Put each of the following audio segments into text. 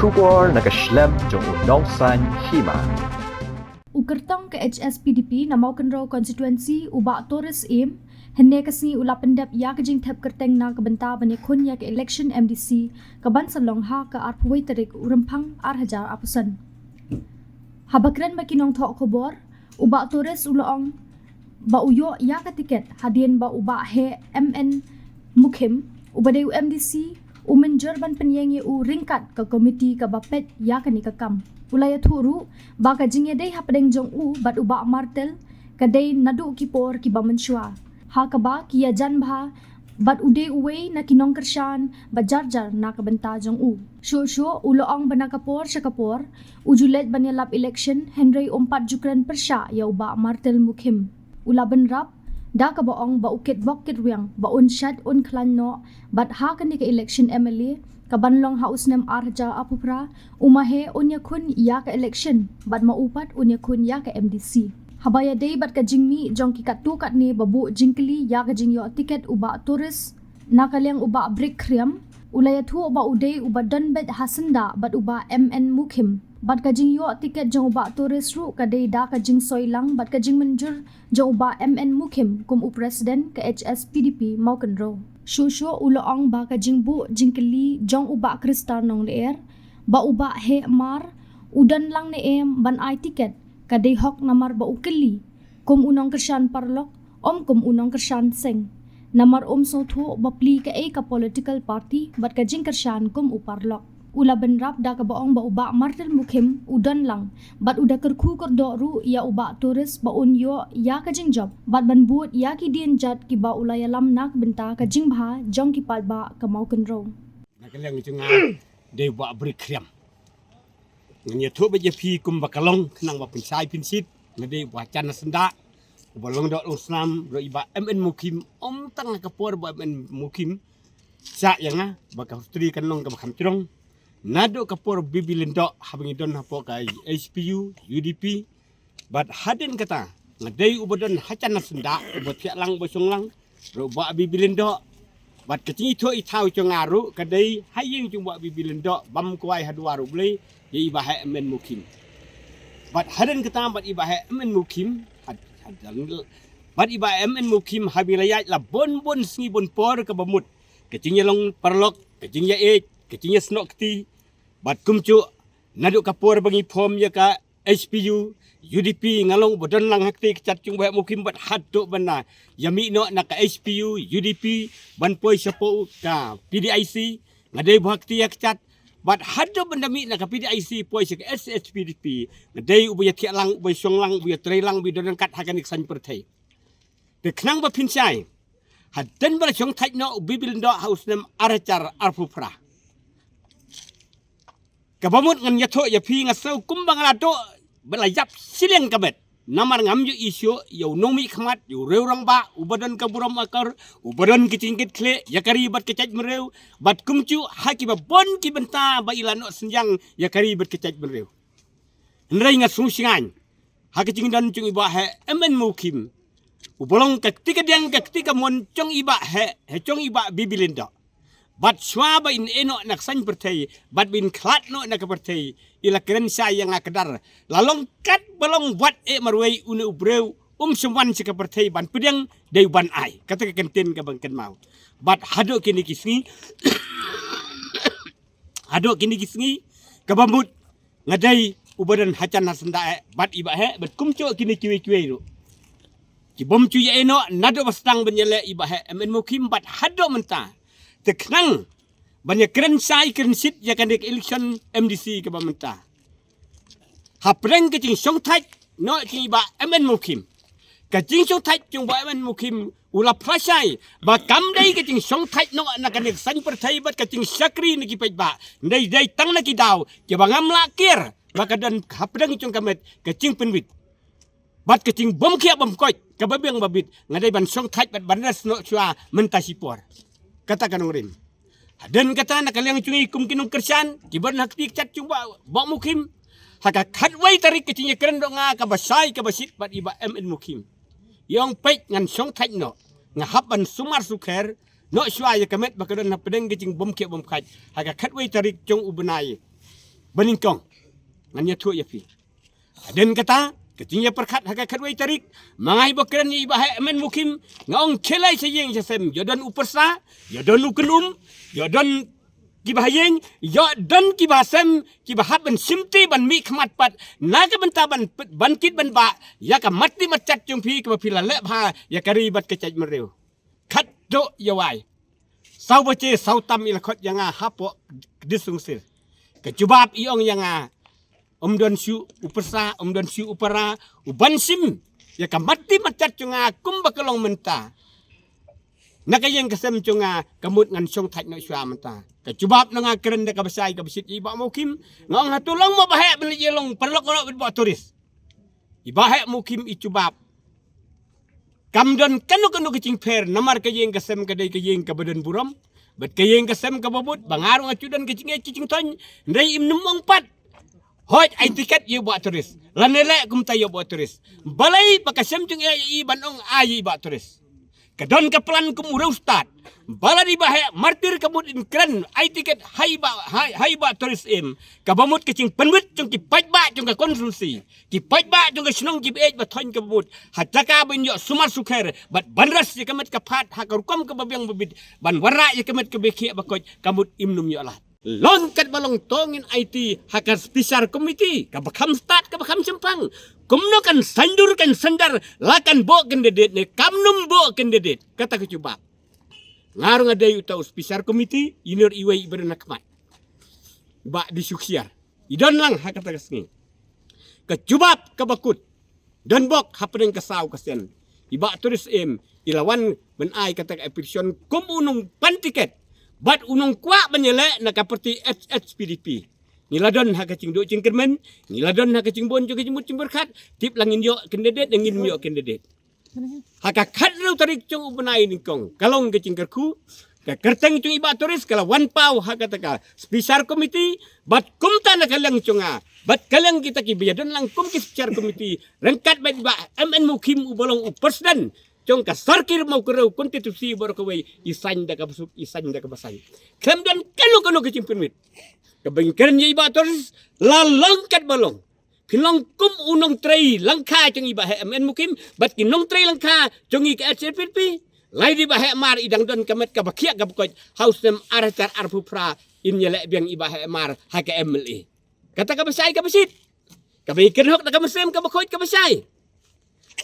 Shubor nakaslem jong unongsan hima. Ukertong ke HSPDP na Maukenro constituency uba Torres Im henne kasni ula pendap ya kejing thap kerteng na kebenta bani khun ya ke election MDC kaban salong ha ka arpwai tarik urempang arhajar apusan. Habakran makinong thok khobor uba Torres ulaong ba uyo ya ka tiket hadien ba uba he MN Mukim ubade MDC umenjer ban penyengi u ringkat ke komiti ke bapet ya kani kakam. Ulaya thuru baka jingye dei hapadeng jong u bat uba martel kadai nadu kipor ki bamenshwa ha kaba kiya janbha bat ude uwe na kinong kershan bajarjar na kabenta jong u sho uloong banakapor syakapor ujulet banyalap election Henry umpat jukran persya ya uba martel mukim ula benrap da ka baong ba ukit bokit riang ba unsyat un klanno bat ha kan ke election MLA kabanlong haus nem arja apupra umahe unya kun ya ka election bat maupat unya kun ya ka MDC habaya dei bat ka jingmi jong ki katu kat ni babu jingkli ya ka jingyo tiket uba Torres nakalyang uba break kriam ulaya thu uba ude uba donbet hasanda bat uba MN Mukim bat ka jingyo tiket jong uba Torres ru ka dei da ka jing soilang bat ka jing menjur jong uba MN Mukim kum u president ka HSPDP Maukenro Shusho uloong ba ka jingbu jingkeli jong uba kristal nong leer ba uba he mar udan lang ne em ban ai tiket kadai hok namar ba ukeli kum unong kersan parlok kum unong kersan seng namar so thu ba pli ka e ka political party bat ka jing kersan kum uparlok ula benrap da ka baong ba uba martel mukim udan lang bat uda kerku kordo ru ya uba Torres ba unyo ya ka jing job bat ban buat ya ki dien jat ki ba ulaya lam nak benta ka jing bha jong ki pal ba ka Maukenro nakalang junga de ba brikriam ngnya thu ba je pi kum bakalong nang ba pinsai pinsit ngade ba chan senda bolong dok usnam ro iba MN Mukim tang ka por ba MN Mukim sa yang ba ka stri kanong ka bakam trong nado kapor bibilindo habang idon hapo kay HPU UDP but hadin kata ngadai ubodon hacan senda ubot kya lang bosong lang ro ba bibilindo but kecing itu itau cengaru kadai haying cuma bibilindo bam kuai haduaru beli ye ibahe men mukim but hadin kata but ibahe men mukim but ibahe men mukim habilayat la bon singi bon por ke bamut kecingnya long perlok kecingnya kecingnya snok ti bat kumcu naduk kapor bangi pom ya ka HPU UDP ngalong bodon lang hakti cat cung ba mukim bat haddo bana yami no na ka HPU UDP ban poi sapo ka PDIC ngadai bhakti yak cat bat haddo banda mi na ka PDIC poi se ka SHPDP ngadai ubu ya tiak lang ubu song lang ubu ya trei lang bi don kat hakan iksan perthai de knang ba pinsai hadden bala chong thai no ubi bil ndo haus nem aracar arfufra kabamut ngan yato ya pi ngasau kumbang lato belayap sileng kabet namar ngam yu isyo yo nomi khamat yu reurang ba ubadan kaburam akar ubadan kicingkit kle yakari bat kecaj mereu bat kumcu haki ba bon ki benta ba ilano senjang yakari bat kecaj mereu nrai ngasung singan haki cingdan cung iba he MN Mukim ubolong ketika diang ketika mon cong iba he cong iba bibilinda bat swaba in eno nak san pertai bat bin klat no nak pertai ila keren saya yang akadar lalong kat belong buat marwei unu ubreu semwan sika pertai ban pedang dai ban ai kata ke kenten ka bangken mau bat hado kini kisni hado kini kisni kabambut ngadai ubadan hacan hasenda bat iba he bat kumco kini kiwe-kiwe ru kibom cu ya eno nado bastang benyele iba he MN Mukim bat hado mentah teknang banyak keren sai keren sit ya kan dek election MDC ke bamenta hapreng ke jing song thai no ti ba MN Mukim ke jing song thai jung ba MN Mukim ula prasai ba kam dai ke jing song thai no na kan dek san perthai bat ke jing sakri ni ki pej ba dai tang na ki daw ke bangam lakir ba kadan hapreng jung kamet ke jing penwit bat ke jing bom kia bom koi ke babeng babit ngadai ban song thai bat banas no chua mentasipor katakan ngrim dan kata nak kalian cungi kum kinung kersan kibar nak tik cat cumba bak Mukim haka khatwai tarik kecinya keren dong ka basai ka basit bat iba MN Mukim yang pek ngan song thai no ngahap ban sumar sukher no shwa ya kamet bakadon na pedeng kecing bom kia bom khat haka khatwai tarik cung ubenai beningkong nganya tu ya pi dan kata ketinya perkat haka kadwai tarik mangai bokran ni ibahe men mukim ngaong kelai sayeng jasem yodon upersa yodon ukunum yodon kibahayeng yodon kibasem kibahat ban simti ban mi khmat pat naga benta ban kit ban ba ya ka mati macat jung pi ka pila le bha ya karibat kecaj mereu khat do yawai sau bace sau tam ilakot yanga hapo disungsil kecubab iong yanga Don siu upersa, don siu upara, uban sim. Ya kamati macat cunga kumba kelong menta. Nakayang kasem cunga kamut ngan song thaj no syua menta. Kecubab nanga keren de kabasai kabasit iba mukim. Ngong hatulong mo bahe beli jelong perlok ono bit turis. Ibahe mukim icubab. Kamdon kanu kecing per namar kayeng kasem kadai kayeng kabadan buram. Bet kayeng kasem kababut bangarung acudan kecing ton. Ndai im numong pat. Hoi ai tiket ye buat turis. Lanele kum tayo buat turis. Balai pakasem cung i banong ai buat turis. Kadon kaplan kum urau start. Bala di bahe martir kabut in kren ai tiket hai ba turis em. Kabamut kecing penwit cung ki paj ba cung ka konsumsi. Ki paj ba cung ka snong ki ej ba thon kabut. Hataka bin yo sumar sukher bat banras ye kamet kapat hakarukom ka babyang bibit. Ban wara ye kamet ka bekhi bakoj kamut imnum yo alat. Longkat balong tongin IT hakar spisar komiti kabakam start kabakam sempang kumno kan sandur kan sandar lakan bo kandidat ne kamnum bo kandidat kata kecuba ngarung ada utau spisar komiti inur iwai berenakmat ba disuksiar idon lang hakata kasni kecubab kabakut dan bok hapeng kasau kasian iba turis ilawan benai kata episyon kumunung pantiket bat unong kwa banyele nakaperti HPDP. Niladon hakacing do cingkermen, niladon hakacing bon jo kacing mucing berkat, tip langin yo kandidat ngin yo kandidat. Hakakat ru tarik cung ubenai ningkong. Kalong kacing kerku, ka kerteng cung iba turis kala wan pau hakataka. Spisar komiti bat kumta nakalang cunga. Bat kalang kita ki biadon lang kum ki spisar komiti. Rengkat bat ba MN mukim ubolong upersdan. Jong ka sarkir mau kerau konstitusi baru kawai isan da kabasuk isan da kabasai. Kemudian kalau kecing penwit. Kebengkeran ye iba terus lalangkat balong. Kilong kum unong trei langka jong iba MN mukim bat kinong trei langka jong i ka HPDP. Lai di bahe mar idang don kamet ka bakia ka bukoj haus nem aratar arpupra in yele biang iba mar ha ka MLA. Kata kabasai kabasit. Kabengkeran hok da kamasem ka bakoj kabasai.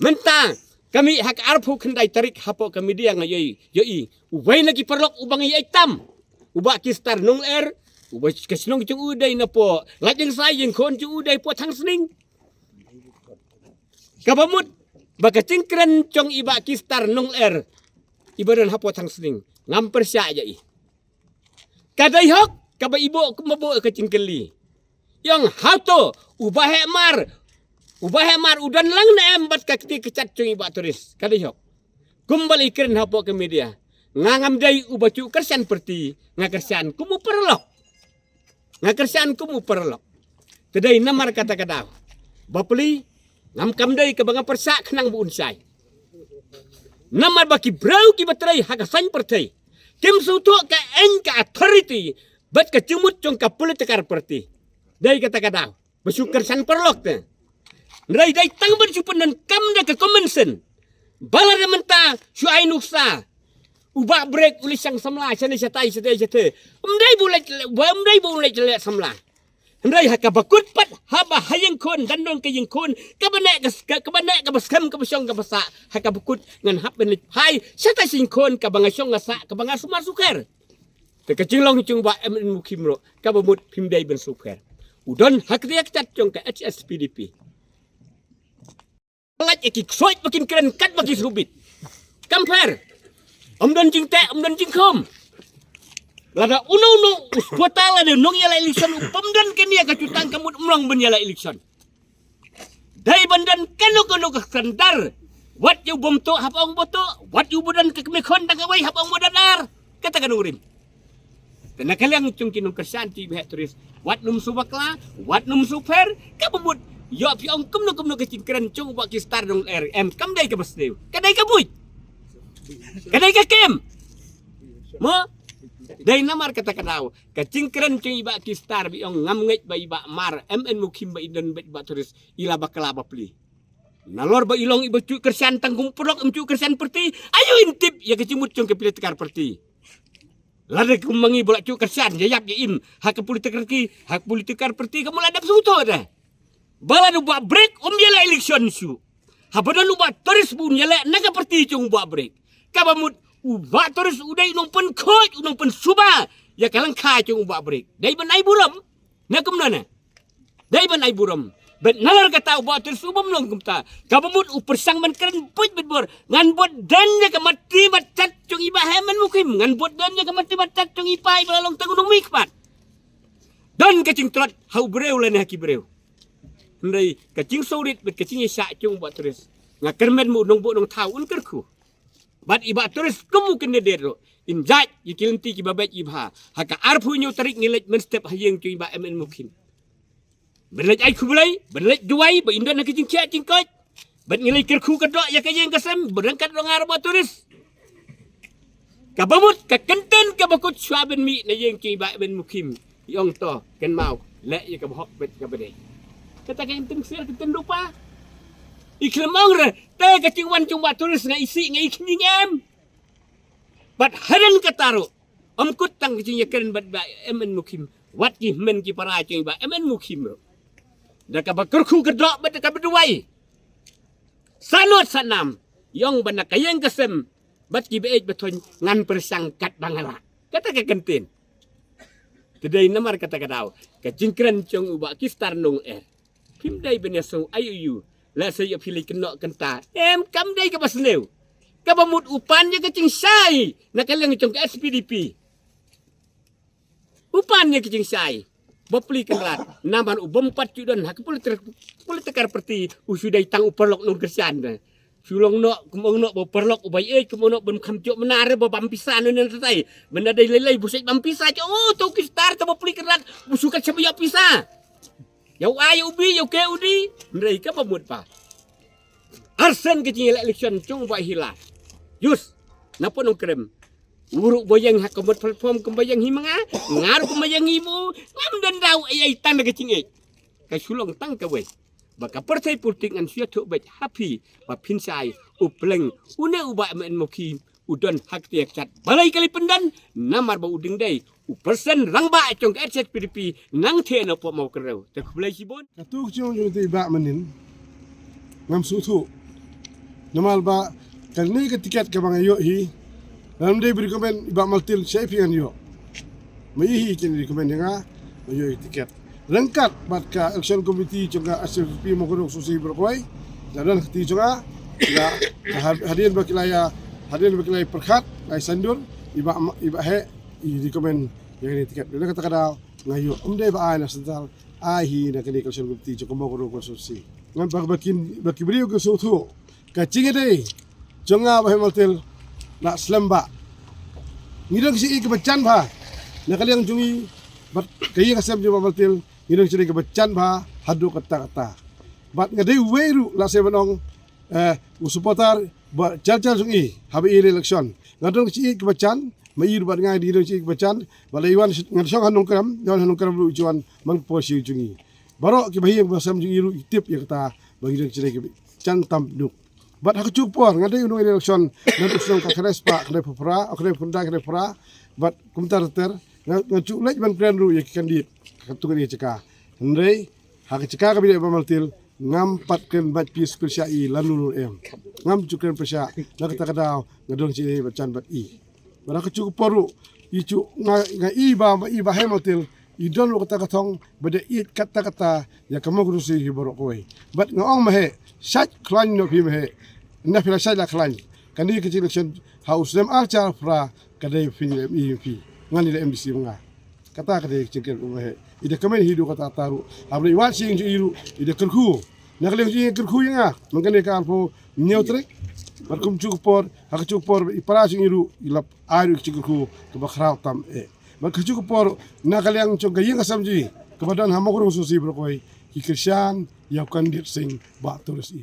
Mentang kami hak arpu kendai tarik hapo kami dia ngayoi yoi ubai lagi perlok ubang yai tam ubak kistar nung ubah kesnong cung udai na po lajeng sayeng kon cung udai po thang sning kabamut baka cingkren cong iba kistar nung ibaran hapo thang sning ngamper sya yai kadai hok kaba ibo kumabo ke cingkeli yang hato ubah mar udan lang na embat kakti kecat cung iba turis kadihok kumbali keren hapo ke media ngangam dai ubacu kersian perti ngakersian kumu perlok tedai namar kata kadaw bapeli ngam kam dai ke banga persak kenang bu unsai namar baki brau ki batrai hagasan pertai kim suto ka enka authority bat ka cumut cung ka politikar perti dai kata kadaw besu kersian perlok te Rai dai tangban supan dan kamda ke komensen. Bala da menta syuai nuksa. Ubak break ulis sang samla sana satai jate. Umdai boleh celek samla. Umdai haka bakut pat haba hayeng kon dan don ke yeng kon kabanek ke baskam ke basyong ke basa haka bakut ngan hab ben hai satai sing kon ka bangasyong ngasa ka bangasumar suker. Te kecilong cung ba MN mukimro ka bamut pimdai ben suker. Udon hak dia cat cung ke HSPDP. Pelat iki soit makin keren kat bagi subit. Compare. Don jing kom. Lada uno uspotala de nong yala election pemdan kenia kacutang kamut umrang ben yala election. Dai bandan kanu ka sandar. Wat yu bomto hapang boto, wat yu budan ke kemekon dangawai hapang bodadar. Kata kanurim. Tenakalang cung kinung kersanti behat turis. Wat num subakla, wat num super, kabubut. Yo piong kumno kecing keren cung bak kistar dong kam dai ka basdew kadai ka buit kadai ka kem mo Dai namar kata kadau. Kacingkren cung iba kistar bi ong ngamngej ba iba mar MN mukim ba idan ba turis ila bakala ba pli. Nalor ba ilong iba cu kersan tanggung prok cu kersan perti. Ayo intip ya kecimut cung kepilih tekar perti. Lada kumangi bola cu kersan jayap ya im hak politik kerti hak politikar perti kamu ladap suto dah. Bala nu buat break yala election su. Habana nu buat turis bun yala naga perti cung buat break. Kabamut buat turis udai nompen coach nompen suba ya kalang kai cung buat break. Dai ban ai buram. Na kumnana. Dai ban ai buram. Bet nalar kata buat turis ubam long kumta. Kabamut persang man keren puj betbor ngan buat dannya ke mati bacat cung iba hemen mukim ngan buat dannya ke mati bacat cung ipai balalong tangunung mikpat. Dan kacing trot hau breu lan haki breu. Ndai kacing sorit bet kacing isa cung buat turis. Ngakermen mu nong bu nong tau un kerku. Bat iba turis kamu kena dero. Injat yikilenti ki babet ibha. Haka arpu nyu tarik ngilet men step hayeng cung iba MN mukim. Berlej ai kubulai, berlej duai, berindan nak kicing cia cingkot. Bet ngilai kerku kedok ya kayeng kesem, berangkat dong arab turis. Kabamut kekenten kabakut suaben mi na yeng ci ba ben mukim. Yong to ken mau, le ya kabahok bet kabade. Kata kayeng tengsir keten lupa. Iklemong re, te kacing wan cung ba turis na isi ngai kini em. Bat haran kataro. Kut tang kicing ya keren bat ba MN mukim. Wat ki men ki para cung ba MN mukim ro. Dah kabakerku kedok bet kabeduai. Sanot sanam yong bana kayeng kesem bat ki beej beton ngan persangkat bangala. Kata ke kentin. Tedai namar kata kadau. Kacingkren cong ubak kistar nong Kim dai beneso ayu la saya pilih kenok kenta. Kam dai ke basneu. Kabamut upannya kacing sai nak kaleng cong ke SPDP. Upannya kacing sai. Bopli kenlat naman ubom pat judan hak politikar perti usudai tang uperlok nong kersan sulong no kumong no boperlok ubay kumong no bem kamjok menare bo bampisan nen tetai menadai lelai busai bampisa oh to kistar to bopli kenlat busukan sebiya pisa yau ayo ubi yau ke udi mereka pemut pa arsen kecil election cung ba hilang yus napa nong krem uruk boyang hak komod platform kembayang himanga ngaruh kembayang ibu ngam dan dau ai tan kecing kasulong tang kawe baka partai politik ngan sia thuk bet happy ba pinsai upleng une uba men moki udon hak tiak cat balai kali pendan namar ba uding dai persen rangba cong SPDP nang the no po mau kereu te kulai sibon katuk jong jong ti ba menin ngam sutu namal ba kalni ke tiket ke bang yo hi dalam dia beri komen iba maltil saya pingan yo. Maihi kini komen nga yo tiket. Lengkap bat ka election committee juga SPDP mo kuno susi berkoi. Dan keti juga ya hadirin bakilaya perkhat ai sandur iba he di komen yang ini tiket. Dia kata kada ngayo umde ba ai na sental ai na kini election committee juga mo kuno susi. Ngan baki beri ke sutu. Kacing dei. Jonga ba maltil nak selamba ngidang si kebacan ba nakaliang jungi bat kaya kasam juma maltil ngidang si kebacan ba hadu kata bat ngadai weru la sebanong usupotar ba cal jungi habi election ngadong si kebacan mayir bat ngai di si kebacan balaiwan ngadong hanung kram lu juan mang posi jungi baro ki bahi basam jungi ru tip ya kata bagi si kebacan tam duk bat hak cupor ngadai undang election nanti sedang kakres pak kedai pura kedai pura bat kumtar ter ngacu lek ban plan ru ya kandid katu ni ceka ndai hak ceka kabida bamaltil ngam patken bat pis persyai lanul ngam cukren persya nak kata kadau ngadong ci bacan bat bat hak cupor ru icu iba hemaltil idon lu kata katong beda kata ya kamu kurusi hiborok koi bat ngaong mahe sat klan no pi mahe na pila sat la klan kandi kecil election house dem acha fra kadai film EMP ngani le MDC nga kata kadai kecil mahe ida kamen hidu kata taru abri wat sing iru ida kerku na kale ji kerku nga mangane ka alpo neutrek bat kum cukupor hak cukupor ipara sing iru ilap aru kecil kerku ke bakrau tam Magkacu por nakaliang cong gayeng kasamji kepadaan hamak kurang susi berkoi kikirsian yakan dir sing ba turis